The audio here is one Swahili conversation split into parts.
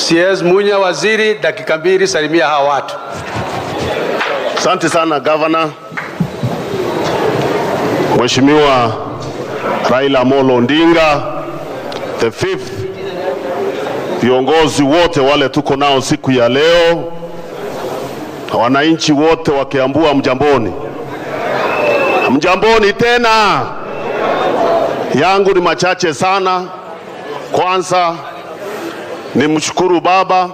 CS Munya waziri, dakika 2, salimia hawa watu. Asante sana Governor. Mheshimiwa Raila Amolo Odinga, the fifth, viongozi wote wale tuko nao siku ya leo, wananchi wote wa Kiambu, mjamboni. Mjamboni tena. Yangu ni machache sana. Kwanza nimshukuru baba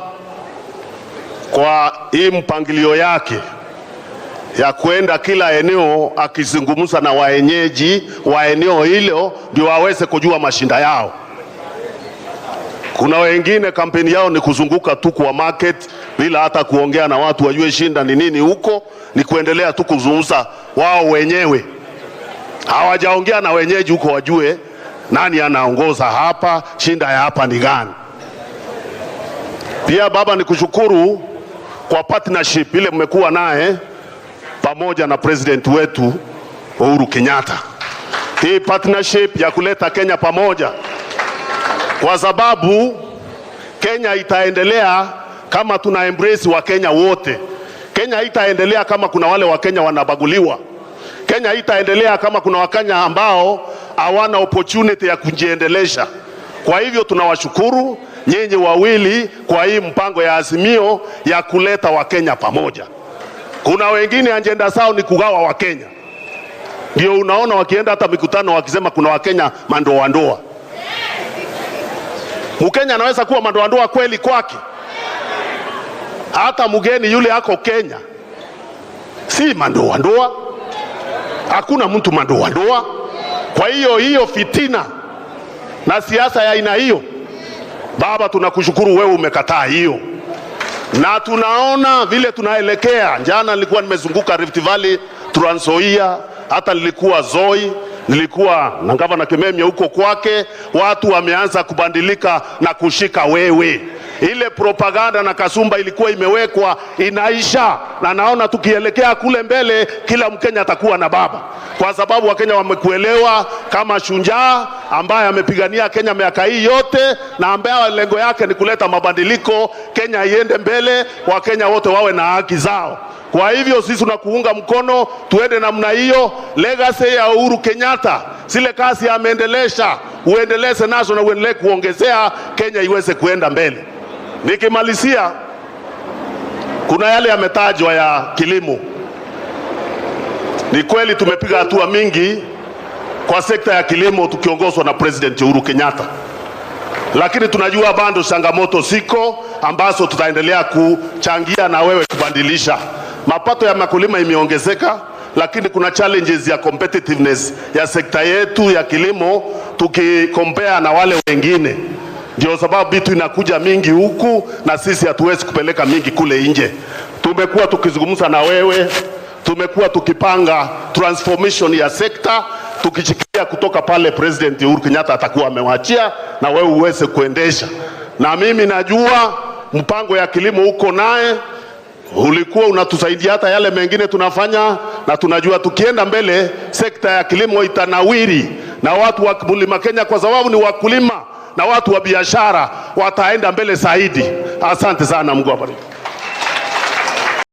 kwa hii mpangilio yake ya kwenda kila eneo akizungumza na waenyeji wa eneo hilo ndio waweze kujua mashinda yao. Kuna wengine kampeni yao ni kuzunguka tu kwa market bila hata kuongea na watu wajue shinda ni nini huko, ni kuendelea tu kuzungumza wao wenyewe. Hawajaongea na wenyeji huko wajue nani anaongoza hapa, shinda ya hapa ni gani. Pia baba ni kushukuru kwa partnership ile mmekuwa naye pamoja na president wetu Uhuru Kenyatta. Hii partnership ya kuleta Kenya pamoja, kwa sababu Kenya itaendelea kama tuna embrace wa Kenya wote. Kenya itaendelea kama kuna wale wa Kenya wanabaguliwa. Kenya itaendelea kama kuna Wakenya ambao hawana opportunity ya kujiendelesha. Kwa hivyo tunawashukuru nyinyi wawili kwa hii mpango ya Azimio ya kuleta Wakenya pamoja. Kuna wengine ajenda zao ni kugawa Wakenya. Ndio unaona wakienda hata mikutano wakisema kuna Wakenya mandoa. Mkenya anaweza kuwa mandoa kweli kwake? Hata mgeni yule ako Kenya si mandoa. Hakuna mtu mandoa. Kwa hiyo fitina na siasa ya aina hiyo, baba tunakushukuru wewe umekataa hiyo. Na tunaona vile tunaelekea. Jana nilikuwa nimezunguka Rift Valley, Trans Nzoia, hata nilikuwa Zoi, nilikuwa na Gavana Kimemia huko kwake. Watu wameanza kubadilika na kushika wewe. Ile propaganda na kasumba ilikuwa imewekwa inaisha, na naona tukielekea kule mbele kila Mkenya atakuwa na baba, kwa sababu Wakenya wamekuelewa kama shujaa ambaye amepigania Kenya miaka hii yote na ambaye lengo yake ni kuleta mabadiliko, Kenya iende mbele, Wakenya wote wawe na haki zao. Kwa hivyo sisi tunakuunga mkono, tuende namna hiyo. Legacy ya Uhuru Kenyatta, zile kazi ameendelesha, uendeleze nazo na uendelee kuongezea, Kenya iweze kuenda mbele. Nikimalizia, kuna yale yametajwa ya kilimo. Ni kweli tumepiga hatua mingi kwa sekta ya kilimo tukiongozwa na President Uhuru Kenyatta. Lakini tunajua bado changamoto ziko ambazo tutaendelea kuchangia na wewe kubadilisha. Mapato ya makulima imeongezeka, lakini kuna challenges ya competitiveness ya sekta yetu ya kilimo tukikompare na wale wengine. Ndio sababu vitu inakuja mingi huku na sisi hatuwezi kupeleka mingi kule nje. Tumekuwa tukizungumza na wewe, tumekuwa tukipanga transformation ya sekta, tukichikia kutoka pale President Uhuru Kenyatta atakuwa amewachia na wewe uweze kuendesha. Na mimi najua mpango ya kilimo uko naye, ulikuwa unatusaidia hata yale mengine tunafanya, na tunajua tukienda mbele sekta ya kilimo itanawiri na watu wa Mlima Kenya, kwa sababu ni wakulima na watu wa biashara wataenda mbele zaidi. Asante sana, Mungu awabariki.